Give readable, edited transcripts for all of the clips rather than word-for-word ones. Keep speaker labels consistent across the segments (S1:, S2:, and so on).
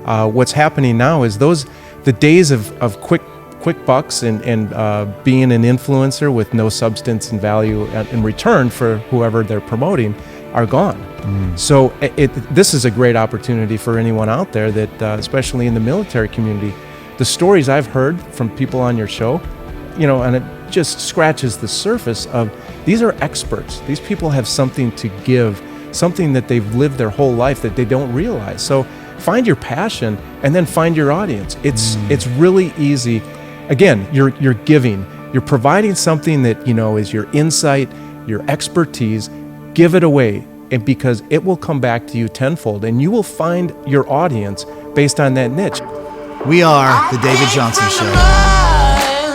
S1: What's happening now is the days of quick bucks and being an influencer with no substance and value in return for whoever they're promoting are gone. So this is a great opportunity for anyone out there that, especially in the military community, the stories I've heard from people on your show, and it just scratches the surface of these are experts. These people have something to give, something that they've lived their whole life that they don't realize. So find your passion and then find your audience. It's really easy. Again, you're giving. You're providing something that is your insight, your expertise. Give it away, and because it will come back to you tenfold, and you will find your audience based on that niche.
S2: We are The David Johnson Show,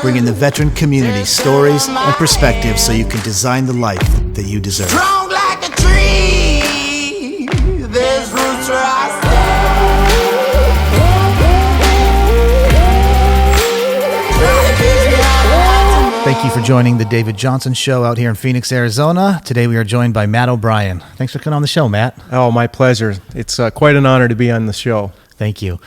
S2: bringing the veteran community stories and perspectives so you can design the life that you deserve.
S3: Strong like a tree, there's roots where I
S2: Thank you for joining The David Johnson Show out here in Phoenix, Arizona. Today we are joined by Matt O'Brien. Thanks for coming on the show, Matt.
S1: Oh, my pleasure. It's quite an honor to be on the show.
S2: Thank you.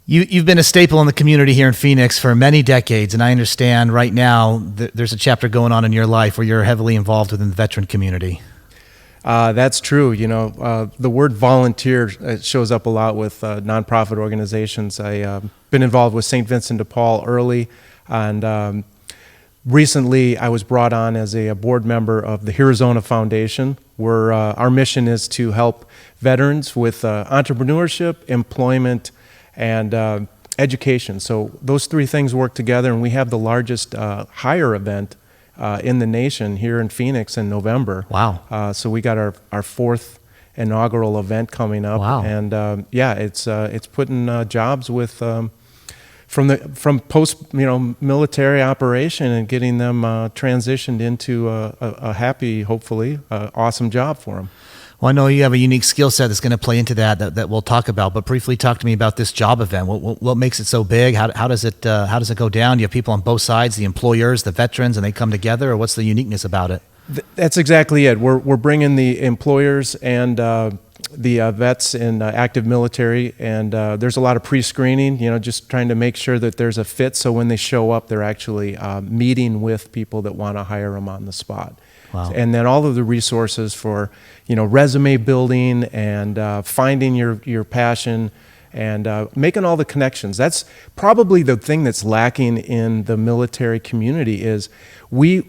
S2: You've been a staple in the community here in Phoenix for many decades, and I understand right now there's a chapter going on in your life where you're heavily involved within the veteran community.
S1: That's true. The word volunteer shows up a lot with nonprofit organizations. I've been involved with St. Vincent de Paul early, and recently I was brought on as a board member of the Arizona Foundation, where our mission is to help veterans with entrepreneurship, employment, and education. So those three things work together, and we have the hire event in the nation here in Phoenix in November.
S2: Wow.
S1: So we got our fourth inaugural event coming up.
S2: Wow.
S1: And it's putting jobs with from post military operation and getting them transitioned into a happy, hopefully awesome job for them.
S2: Well, I know you have a unique skill set that's going to play into that we'll talk about, but briefly talk to me about this job event. What makes it so big? How does it go down? Do you have people on both sides, the employers, the veterans, and they come together, or what's the uniqueness about it?
S1: That's exactly it. We're bringing the employers and the vets in active military, and there's a lot of pre-screening, just trying to make sure that there's a fit, so when they show up, they're actually meeting with people that want to hire them on the spot.
S2: Wow.
S1: And then all of the resources for, resume building and finding your passion and making all the connections. That's probably the thing that's lacking in the military community is we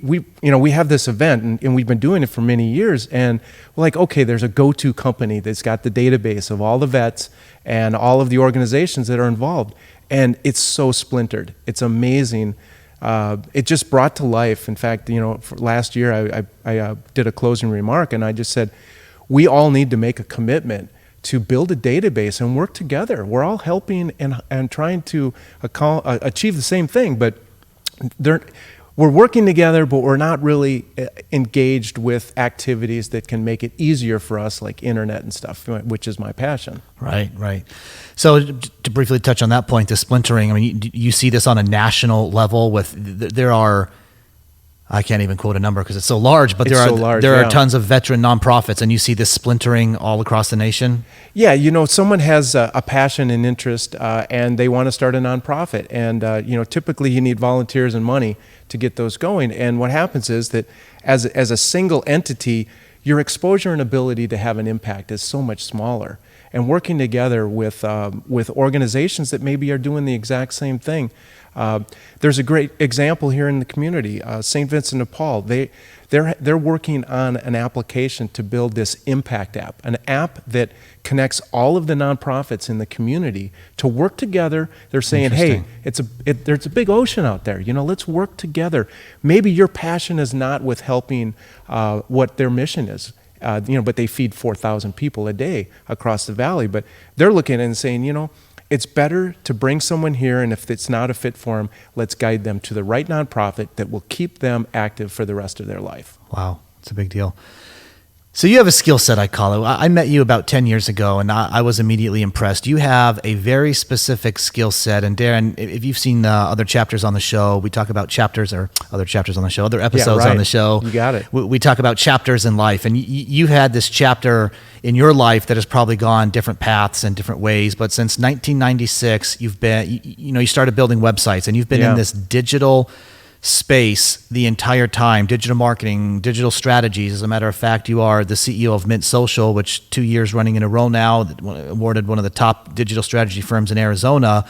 S1: have this event and we've been doing it for many years, and we're like, okay, there's a go-to company that's got the database of all the vets and all of the organizations that are involved, and it's so splintered. It's amazing. It just brought to life. In fact, for last year I did a closing remark, and I just said, we all need to make a commitment to build a database and work together. We're all helping and trying to achieve the same thing, but we're working together, but we're not really engaged with activities that can make it easier for us, like internet and stuff, which is my passion.
S2: Right. So to briefly touch on that point, the splintering, I mean, you see this on a national level there are, I can't even quote a number because it's so large, but there are tons of veteran nonprofits, and you see this splintering all across the nation?
S1: Yeah, someone has a passion and interest, and they want to start a nonprofit, and typically you need volunteers and money to get those going. And what happens is that as a single entity, your exposure and ability to have an impact is so much smaller. And working together with organizations that maybe are doing the exact same thing. There's a great example here in the community, St. Vincent de Paul. They're working on an application to build this impact app, an app that connects all of the nonprofits in the community to work together. They're saying, hey, there's a big ocean out there. Let's work together. Maybe your passion is not with helping what their mission is. But they feed 4,000 people a day across the valley. But they're looking at it and saying, it's better to bring someone here, and if it's not a fit for them, let's guide them to the right nonprofit that will keep them active for the rest of their life.
S2: Wow, it's a big deal. So you have a skill set, I call it. I met you about 10 years ago, and I was immediately impressed. You have a very specific skill set. And Darren, if you've seen other chapters on the show, we talk about chapters or other chapters on the show, other episodes on the show.
S1: You got it.
S2: We talk about chapters in life. And you had this chapter in your life that has probably gone different paths and different ways. But since 1996, you've been, you started building websites, and you've been in this digital space the entire time, digital marketing, digital strategies. As a matter of fact, you are the CEO of Mint Social, which 2 years running in a row now, awarded one of the top digital strategy firms in Arizona.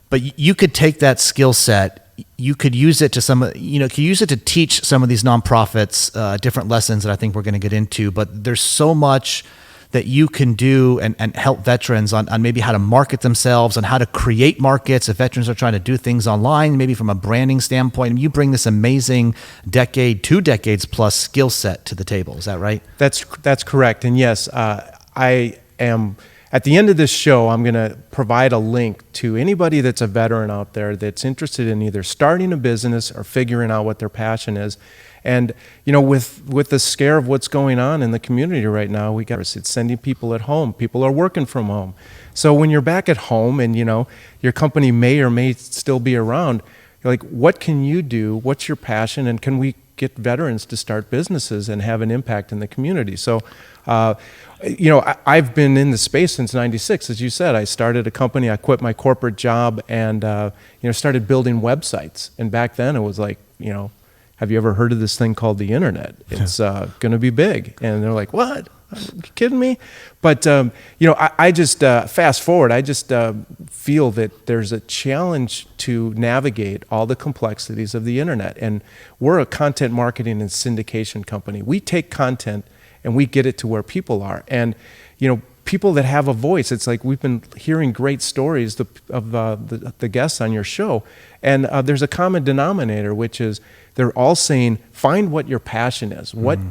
S2: But you could take that skill set, you could use it to use it to teach some of these nonprofits different lessons that I think we're going to get into. But there's so much that you can do and help veterans on maybe how to market themselves, on how to create markets if veterans are trying to do things online, maybe from a branding standpoint. And you bring this amazing 2 decades plus skill set to the table. Is that right?
S1: That's correct. And yes, I am, at the end of this show, I'm going to provide a link to anybody that's a veteran out there that's interested in either starting a business or figuring out what their passion is. And, with the scare of what's going on in the community right now, it's sending people at home. People are working from home. So when you're back at home and, your company may or may still be around, you're like, what can you do? What's your passion? And can we get veterans to start businesses and have an impact in the community? So, I've been in the space since '96. As you said, I started a company. I quit my corporate job and, started building websites. And back then it was like, have you ever heard of this thing called the internet? It's going to be big. And they're like, what? Are you kidding me? But, I just, fast forward, I just feel that there's a challenge to navigate all the complexities of the internet. And we're a content marketing and syndication company. We take content and we get it to where people are. And, people that have a voice, it's like we've been hearing great stories of the guests on your show. And there's a common denominator, which is they're all saying, find what your passion is. What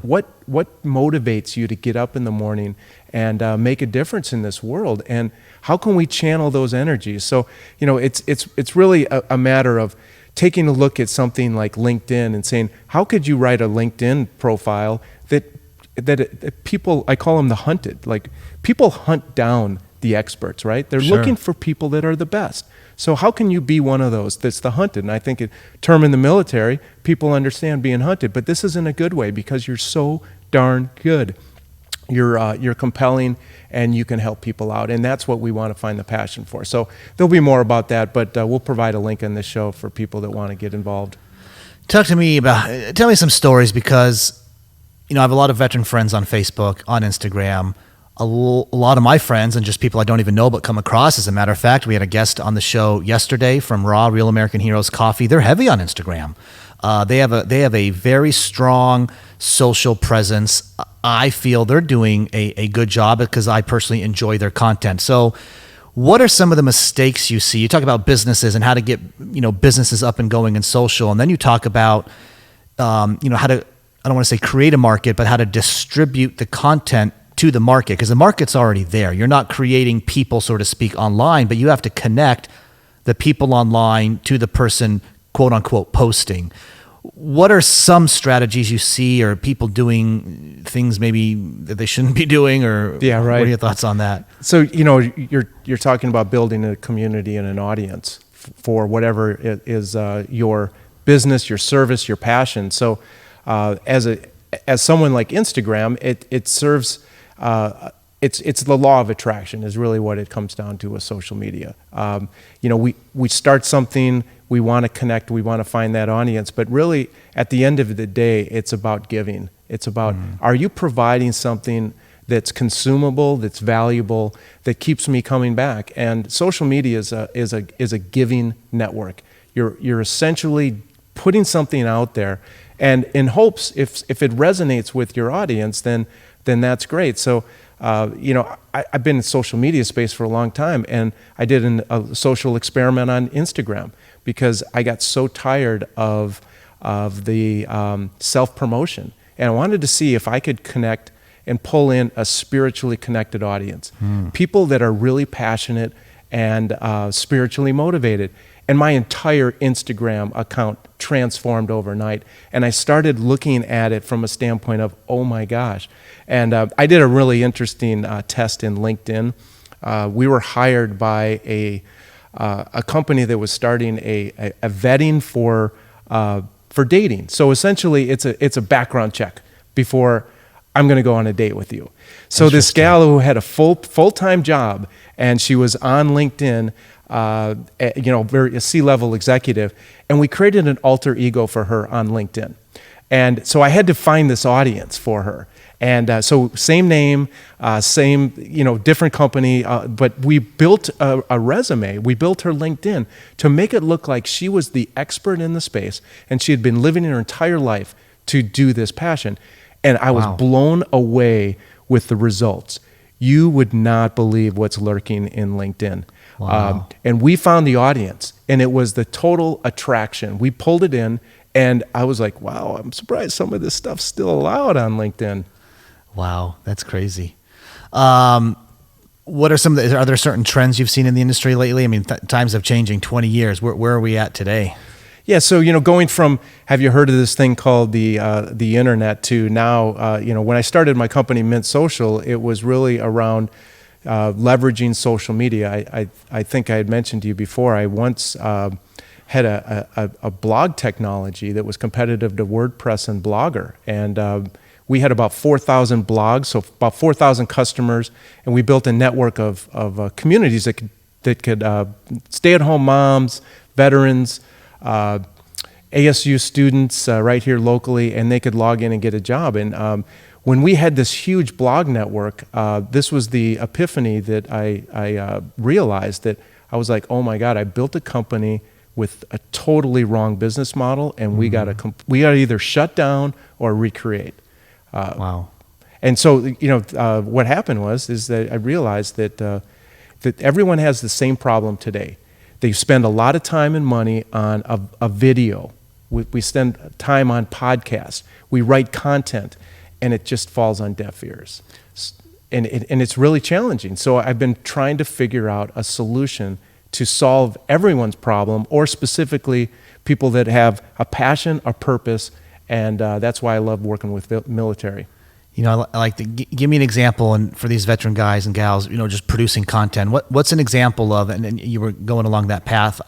S1: motivates you to get up in the morning and make a difference in this world? And how can we channel those energies? So, it's really a matter of taking a look at something like LinkedIn and saying, how could you write a LinkedIn profile that people, I call them the hunted, like people hunt down the experts, right? They're looking for people that are the best. So how can you be one of those that's the hunted? And I think a term in the military, people understand being hunted, but this is in a good way because you're so darn good. You're compelling and you can help people out. And that's what we want to find the passion for. So there'll be more about that, but we'll provide a link in this show for people that want to get involved.
S2: Tell me some stories, because I have a lot of veteran friends on Facebook, on Instagram. A lot of my friends and just people I don't even know but come across. As a matter of fact, we had a guest on the show yesterday from Raw, Real American Heroes Coffee. They're heavy on Instagram. They have a very strong social presence. I feel they're doing a good job because I personally enjoy their content. So what are some of the mistakes you see? You talk about businesses and how to get businesses up and going in social, and then you talk about how to, I don't want to say create a market, but how to distribute the content to the market, because the market's already there. You're not creating people, so to speak, online, but you have to connect the people online to the person, quote unquote, posting. What are some strategies you see, or people doing things maybe that they shouldn't be doing, or What are your thoughts on that?
S1: So, you're talking about building a community and an audience for whatever it is your business, your service, your passion. So as someone like Instagram, it serves, it's the law of attraction is really what it comes down to with social media. We start something, we want to connect, we want to find that audience, but really at the end of the day, it's about giving. It's about, are you providing something that's consumable, that's valuable, that keeps me coming back? And social media is a giving network. You're essentially putting something out there, and in hopes if it resonates with your audience, then that's great. So I've been in the social media space for a long time, and I did a social experiment on Instagram because I got so tired of the self-promotion, and I wanted to see if I could connect and pull in a spiritually connected audience, people that are really passionate and spiritually motivated. And my entire Instagram account transformed overnight. And I started looking at it from a standpoint of, oh my gosh. And I did a really interesting test in LinkedIn. We were hired by a company that was starting a vetting for dating. So essentially, it's a background check before I'm going to go on a date with you. So this gal who had a full-time job, and she was on LinkedIn, very a C-level executive, and we created an alter ego for her on LinkedIn. And so I had to find this audience for her. And so same name, same, different company, but we built a resume. We built her LinkedIn to make it look like she was the expert in the space, and she had been living her entire life to do this passion. And I was blown away with the results. You would not believe what's lurking in LinkedIn.
S2: Wow.
S1: And we found the audience, and it was the total attraction. We pulled it in, and I was like, wow, I'm surprised some of this stuff's still allowed on LinkedIn.
S2: Wow, that's crazy. What are are there certain trends you've seen in the industry lately? I mean, times have changing 20 years. Where are we at today?
S1: Yeah, so going from, have you heard of this thing called the internet to now, when I started my company Mint Social, it was really around leveraging social media. I think I had mentioned to you before, I once had a blog technology that was competitive to WordPress and Blogger, and we had about 4,000 blogs, so about 4,000 customers, and we built a network of communities that could stay-at-home moms, veterans, ASU students right here locally, and they could log in and get a job. And when we had this huge blog network, this was the epiphany that I realized that I was like, oh my God, I built a company with a totally wrong business model, and we got to either shut down or recreate.
S2: Wow. And
S1: so, what happened is that I realized that everyone has the same problem today. They spend a lot of time and money on a video. We spend time on podcasts. We write content, and it just falls on deaf ears. And it's really challenging. So I've been trying to figure out a solution to solve everyone's problem, or specifically people that have a passion, a purpose, and that's why I love working with military.
S2: I like to give me an example, and for these veteran guys and gals, just producing content. What's an example of, and you were going along that path,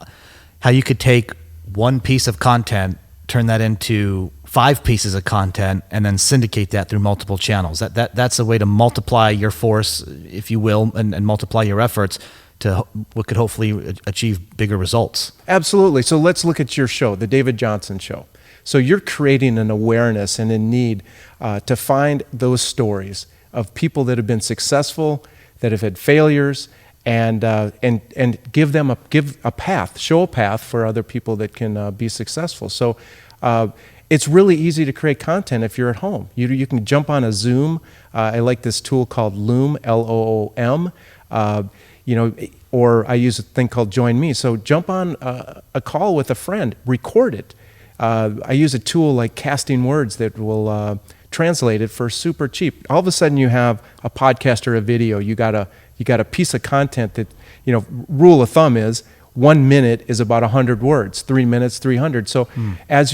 S2: how you could take one piece of content, turn that into 5 pieces of content, and then syndicate that through multiple channels. That's a way to multiply your force, if you will, and multiply your efforts to what could hopefully achieve bigger results.
S1: Absolutely. So let's look at your show, the David Johnson Show. So you're creating an awareness and a need to find those stories of people that have been successful, that have had failures, and give a path, show a path for other people that can be successful. So it's really easy to create content if you're at home. You can jump on a Zoom. I like this tool called Loom, Loom. Or I use a thing called Join Me. So jump on a call with a friend, record it. I use a tool like Casting Words that will translate it for super cheap. All of a sudden you have a podcast or a video. You got a piece of content that, rule of thumb is 1 minute is about 100 words, 3 minutes, 300. So if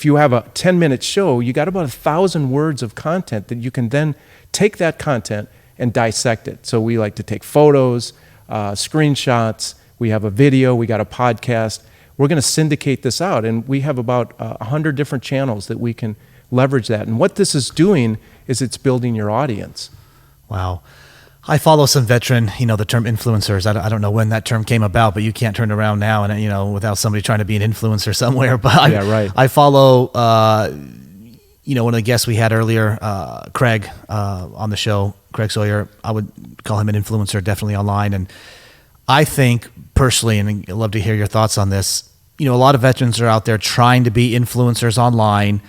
S1: you have a 10-minute show, you got about 1,000 words of content that you can then take that content and dissect it. So we like to take photos, screenshots. We have a video. We got a podcast. We're going to syndicate this out, and we have about 100 different channels that we can leverage that. And what this is doing is it's building your audience.
S2: Wow. I follow some veteran, the term influencers. I don't know when that term came about, but you can't turn it around now and, without somebody trying to be an influencer somewhere. But
S1: yeah, right.
S2: I follow, one of the guests we had earlier, Craig, on the show, Craig Sawyer. I would call him an influencer, definitely online. And I think personally, and I'd love to hear your thoughts on this, a lot of veterans are out there trying to be influencers online.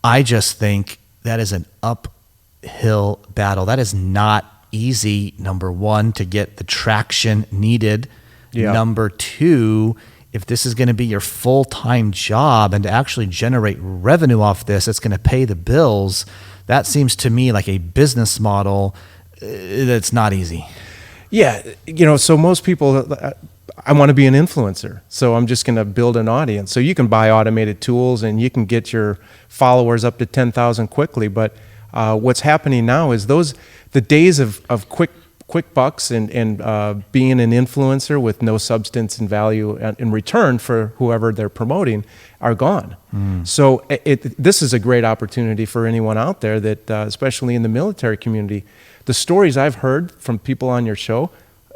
S2: I just think that is an uphill battle. That is not easy, number one, to get the traction needed. Yeah. Number two, if this is going to be your full-time job and to actually generate revenue off this, it's going to pay the bills. That seems to me like a business model that's not easy.
S1: Yeah, so most people, I want to be an influencer, so I'm just going to build an audience. So you can buy automated tools and you can get your followers up to 10,000 quickly. But what's happening now is the days of quick bucks and being an influencer with no substance and value in return for whoever they're promoting are gone. So this is a great opportunity for anyone out there that, especially in the military community, the stories I've heard from people on your show,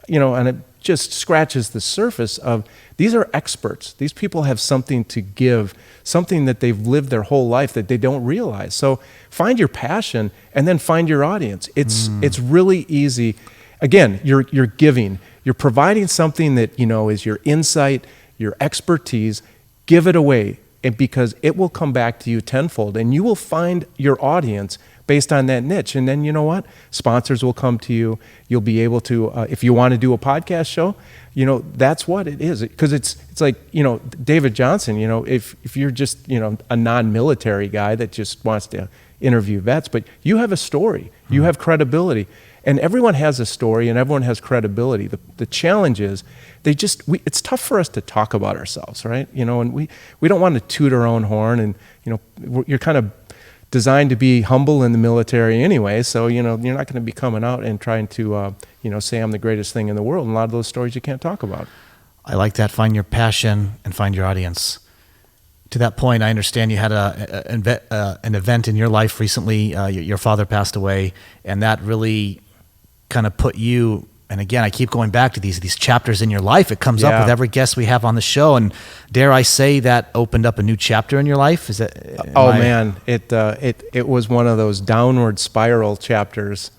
S1: and it just scratches the surface of these are experts. These people have something to give, something that they've lived their whole life that they don't realize. So find your passion and then find your audience. It's really easy. Again, you're giving. You're providing something that is your insight, your expertise. Give it away, and because it will come back to you tenfold, and you will find your audience based on that niche. And then you know what? Sponsors will come to you. You'll be able to, if you want to do a podcast show, that's what it is. Because it's like, David Johnson, if you're just, a non-military guy that just wants to interview vets, but you have a story, you have credibility. And everyone has a story and everyone has credibility. The challenge is it's tough for us to talk about ourselves, right? And we don't want to toot our own horn, and, you're kind of designed to be humble in the military anyway. So, you're not going to be coming out and trying to, say I'm the greatest thing in the world. And a lot of those stories you can't talk about.
S2: I like that. Find your passion and find your audience. To that point, I understand you had an event in your life recently. Your father passed away, and that really kind of put you, and again, I keep going back to these chapters in your life. It comes up with every guest we have on the show, and dare I say that opened up a new chapter in your life? Is that?
S1: Man, it was one of those downward spiral chapters,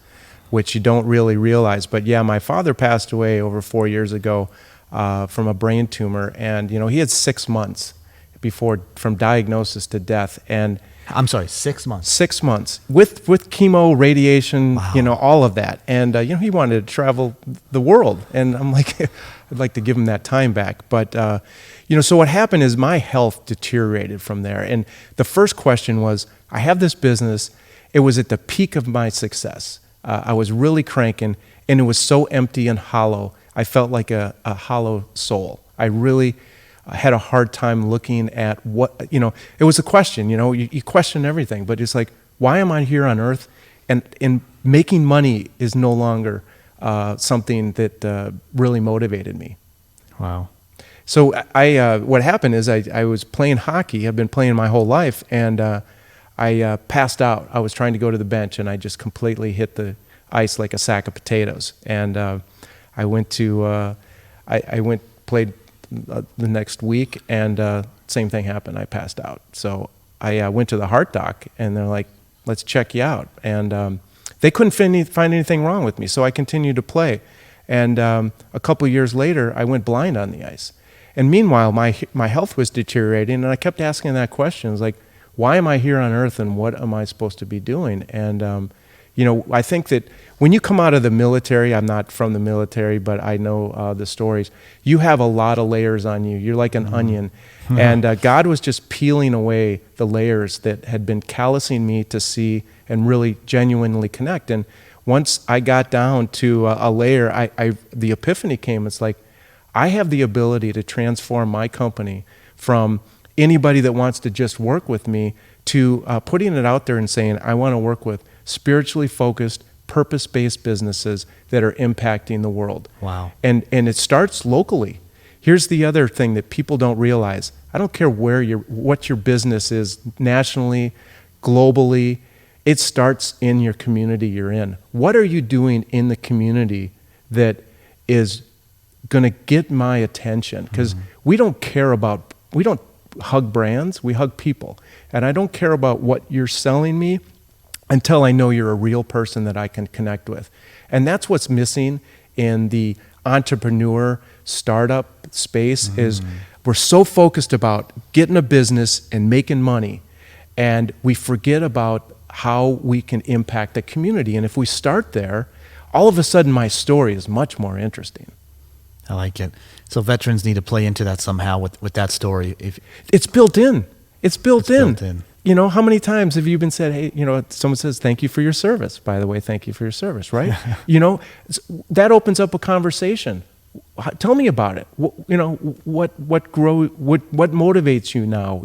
S1: which you don't really realize. But yeah, my father passed away over 4 years ago from a brain tumor, and he had 6 months from diagnosis to death, and
S2: I'm sorry, 6 months.
S1: 6 months with chemo, radiation,
S2: Wow.
S1: All of that. And, he wanted to travel the world. And I'm like, I'd like to give him that time back. But, so what happened is my health deteriorated from there. And the first question was, I have this business. It was at the peak of my success. I was really cranking, and it was so empty and hollow. I felt like a hollow soul. I really had a hard time looking at what, it was a question, you question everything, but it's like, why am I here on earth? And making money is no longer something that really motivated me.
S2: Wow.
S1: So what happened is I was playing hockey. I've been playing my whole life, and I passed out. I was trying to go to the bench, and I just completely hit the ice like a sack of potatoes. And I went played the next week, and same thing happened. I passed out. So I went to the heart doc, and they're like, let's check you out. And they couldn't find anything wrong with me, so I continued to play. And a couple of years later, I went blind on the ice. And meanwhile, my health was deteriorating, and I kept asking that question. I was like, why am I here on earth, and what am I supposed to be doing? And I think that when you come out of the military, I'm not from the military, but I know the stories, you have a lot of layers on you. You're like an onion. And God was just peeling away the layers that had been callousing me to see and really genuinely connect. And once I got down to a layer, the epiphany came. It's like, I have the ability to transform my company from anybody that wants to just work with me to putting it out there and saying, I want to work with spiritually focused, purpose-based businesses that are impacting the world.
S2: Wow.
S1: And it starts locally. Here's the other thing that people don't realize. I don't care what your business is, nationally, globally, it starts in your community you're in. What are you doing in the community that is going to get my attention? Because we don't hug brands, we hug people. And I don't care about what you're selling me until I know you're a real person that I can connect with. And that's what's missing in the entrepreneur startup space is we're so focused about getting a business and making money, and we forget about how we can impact the community. And if we start there, all of a sudden my story is much more interesting.
S2: I like it. So veterans need to play into that somehow with that story.
S1: It's built in. It's built in.
S2: Built in.
S1: How many times have you been said, hey, someone says, thank you for your service. By the way, thank you for your service, right? That opens up a conversation. Tell me about it. What motivates you now?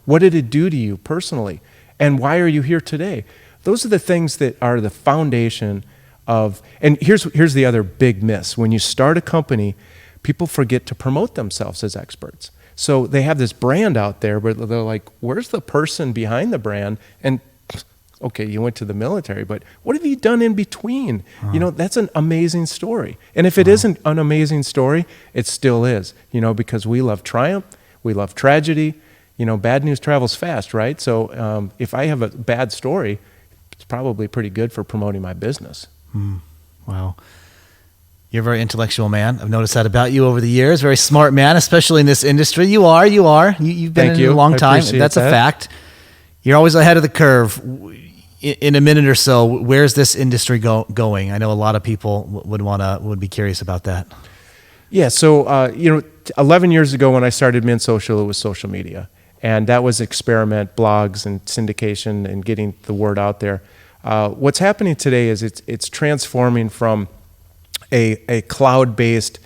S1: What did it do to you personally? And why are you here today? Those are the things that are the foundation of, and here's the other big miss. When you start a company, people forget to promote themselves as experts. So they have this brand out there, but they're like, where's the person behind the brand? And okay, you went to the military, but what have you done in between? That's an amazing story. And if it isn't an amazing story, it still is, because we love triumph, we love tragedy. Bad news travels fast, right? So if I have a bad story, it's probably pretty good for promoting my business.
S2: Wow. You're a very intellectual man. I've noticed that about you over the years. Very smart man, especially in this industry. You are. You've been in it a long time. That's a fact. You're always ahead of the curve. In a minute or so, where's this industry going? I know a lot of people would be curious about that.
S1: Yeah. So 11 years ago when I started Mint Social, it was social media, and that was experiment, blogs, and syndication, and getting the word out there. What's happening today is it's transforming from a cloud-based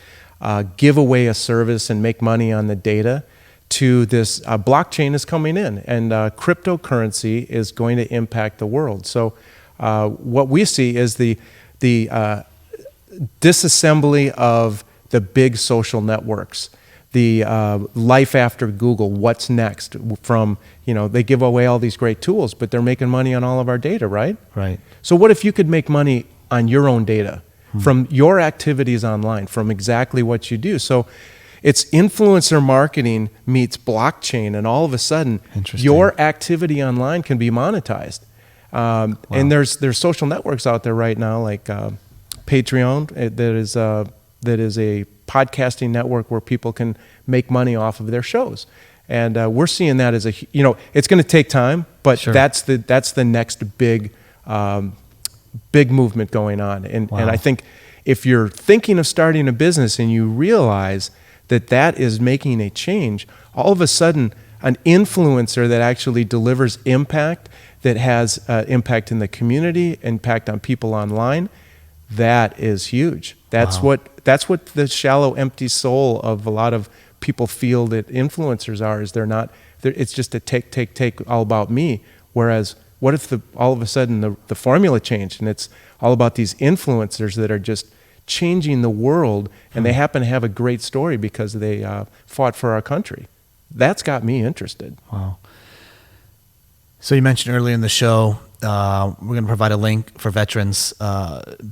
S1: give away a service and make money on the data to this blockchain is coming in, and cryptocurrency is going to impact the world. So what we see is the disassembly of the big social networks, the life after Google, what's next from, they give away all these great tools, but they're making money on all of our data, right?
S2: Right.
S1: So what if you could make money on your own data from your activities online, from exactly what you do? So it's influencer marketing meets blockchain, and all of a sudden, your activity online can be monetized. Wow. And there's social networks out there right now, like Patreon, that is a podcasting network where people can make money off of their shows. And we're seeing that as it's going to take time, but that's the next big movement going on. And I think if you're thinking of starting a business and you realize that is making a change, all of a sudden an influencer that actually delivers impact, that has impact in the community, impact on people online, that is huge. That's what the shallow, empty soul of a lot of people feel that influencers are. Is it's just a take all about me. Whereas what if all of a sudden the formula changed and it's all about these influencers that are just changing the world, and they happen to have a great story because they fought for our country? That's got me interested.
S2: Wow. So you mentioned earlier in the show, we're going to provide a link for veterans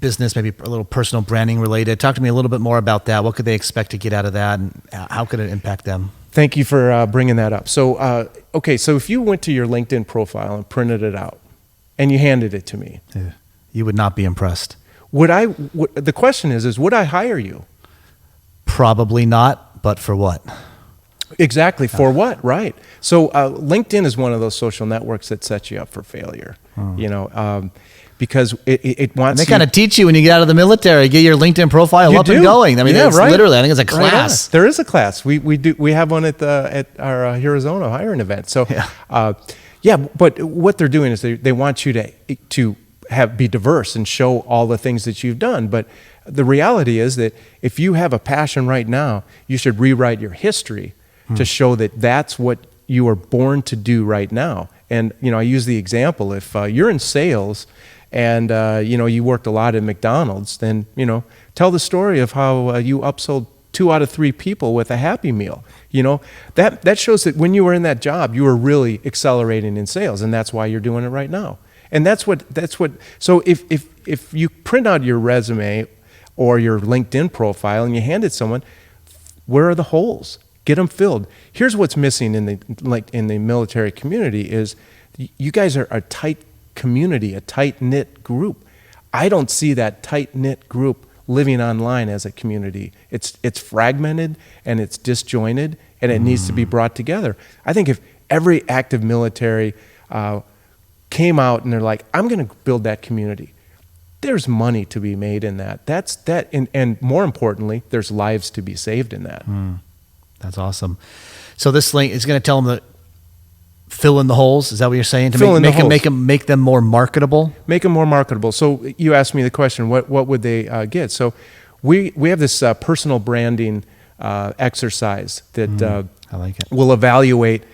S2: business, maybe a little personal branding related. Talk to me a little bit more about that. What could they expect to get out of that, and how could it impact them?
S1: Thank you for bringing that up. So, so if you went to your LinkedIn profile and printed it out and you handed it to me,
S2: you would not be impressed.
S1: The question is would I hire you?
S2: Probably not, but for what?
S1: Exactly. For what? Right. So LinkedIn is one of those social networks that sets you up for failure, because it wants.
S2: And they kind of teach you when you get out of the military, get your LinkedIn profile up and going. I mean, it's literally, I think it's a class.
S1: Right. There is a class. We have one at our Arizona hiring event. So, but what they're doing is they want you to be diverse and show all the things that you've done. But the reality is that if you have a passion right now, you should rewrite your history to show that that's what you are born to do right now. And, I use the example, if you're in sales and, you worked a lot at McDonald's, then, tell the story of how you upsold 2 out of 3 people with a Happy Meal. That shows that when you were in that job, you were really accelerating in sales, and that's why you're doing it right now. And that's what, so if you print out your resume or your LinkedIn profile and you hand it to someone, where are the holes? Get them filled. Here's what's missing in the military community is you guys are a tight community, a tight-knit group. I don't see that tight-knit group living online as a community. It's fragmented and it's disjointed, and it needs to be brought together. I think if every active military came out and they're like, I'm going to build that community, there's money to be made in that. And more importantly, there's lives to be saved in that.
S2: That's awesome. So this link is going to tell them to fill in the holes. Is that what you're saying? To make them more marketable?
S1: Make them more marketable. So you asked me the question, what would they get? So we have this personal branding exercise that
S2: I like it.
S1: will evaluate,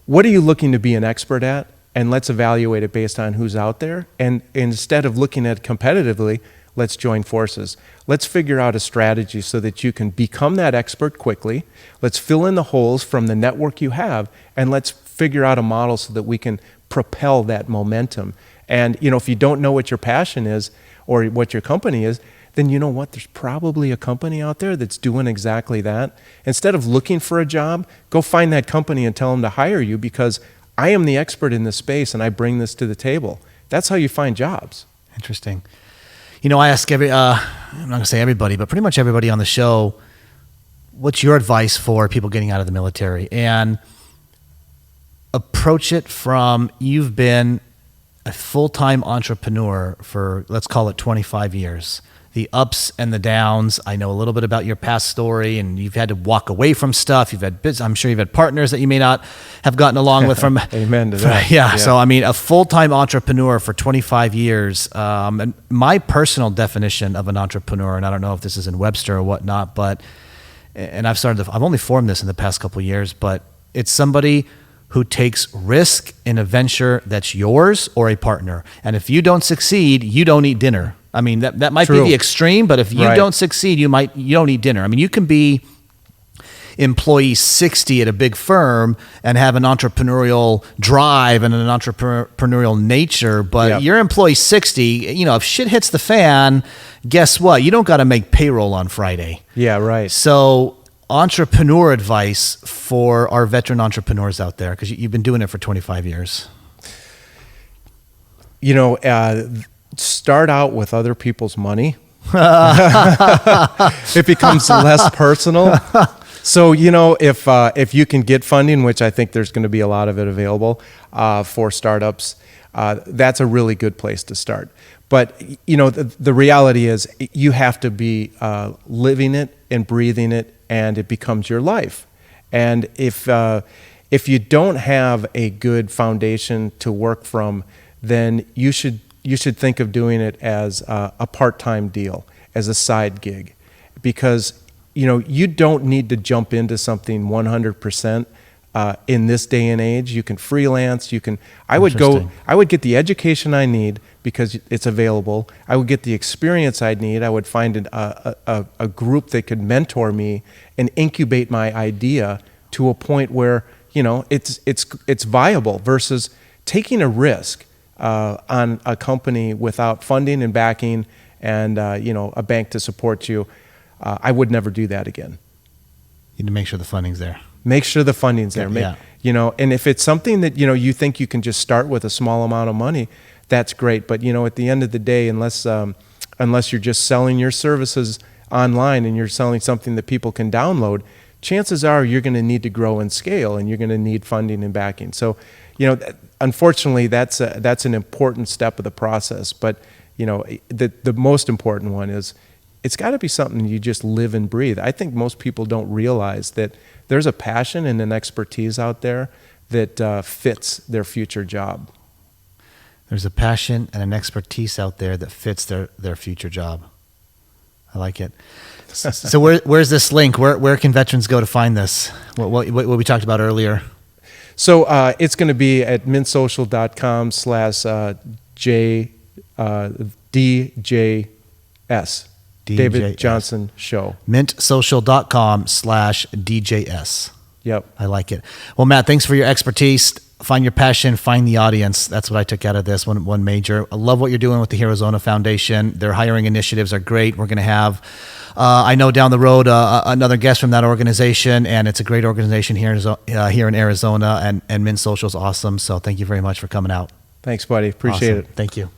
S1: what are you looking to be an expert at? And let's evaluate it based on who's out there. And instead of looking at it competitively, let's join forces. Let's figure out a strategy so that you can become that expert quickly. Let's fill in the holes from the network you have, and let's figure out a model so that we can propel that momentum. And, if you don't know what your passion is or what your company is, then you know what? There's probably a company out there that's doing exactly that. Instead of looking for a job, go find that company and tell them to hire you, because I am the expert in this space and I bring this to the table. That's how you find jobs.
S2: Interesting. I ask I'm not going to say everybody, but pretty much everybody on the show, what's your advice for people getting out of the military? And approach it from, you've been a full-time entrepreneur for, let's call it 25 years. The ups and the downs. I know a little bit about your past story, and you've had to walk away from stuff. I'm sure you've had partners that you may not have gotten along with from.
S1: Amen to that.
S2: Yeah. So, a full-time entrepreneur for 25 years. And my personal definition of an entrepreneur, and I don't know if this is in Webster or whatnot, but, and I've only formed this in the past couple of years, but it's somebody who takes risk in a venture that's yours or a partner. And if you don't succeed, you don't eat dinner. That might
S1: True.
S2: be the extreme, but if you don't succeed, you don't eat dinner. You can be employee 60 at a big firm and have an entrepreneurial drive and an entrepreneurial nature, but you're employee 60, if shit hits the fan, guess what? You don't got to make payroll on Friday.
S1: Yeah, right.
S2: So entrepreneur advice for our veteran entrepreneurs out there, because you've been doing it for 25 years.
S1: Start out with other people's money. It becomes less personal. So, if you can get funding, which I think there's going to be a lot of it available for startups, that's a really good place to start. But, the reality is you have to be living it and breathing it, and it becomes your life. And if you don't have a good foundation to work from, then you should think of doing it as a part-time deal, as a side gig, because you don't need to jump into something 100% in this day and age. You can freelance. I would get the education I need because it's available. I would get the experience I'd need. I would find a group that could mentor me and incubate my idea to a point where it's viable, versus taking a risk on a company without funding and backing and a bank to support you. I would never do that again.
S2: You need to make sure the funding's there.
S1: Make sure the funding's there.
S2: Yeah.
S1: And if it's something that you think you can just start with a small amount of money, that's great. But at the end of the day, unless you're just selling your services online and you're selling something that people can download, chances are you're going to need to grow and scale, and you're going to need funding and backing. So, unfortunately, that's an important step of the process. But the most important one is it's got to be something you just live and breathe. I think most people don't realize that there's a passion and an expertise out there that fits their future job.
S2: There's a passion and an expertise out there that fits their future job. I like it. So where's this link? Where can veterans go to find this? What we talked about earlier?
S1: So it's going to be at mintsocial.com/DJS. David Johnson Show.
S2: mintsocial.com/DJS.
S1: Yep.
S2: I like it. Well, Matt, thanks for your expertise. Find your passion, find the audience. That's what I took out of this one major. I love what you're doing with the Arizona Foundation. Their hiring initiatives are great. We're going to have, I know down the road, another guest from that organization, and it's a great organization here in Arizona, and Mint Social is awesome. So thank you very much for coming out.
S1: Thanks, buddy. Appreciate
S2: it. Thank you.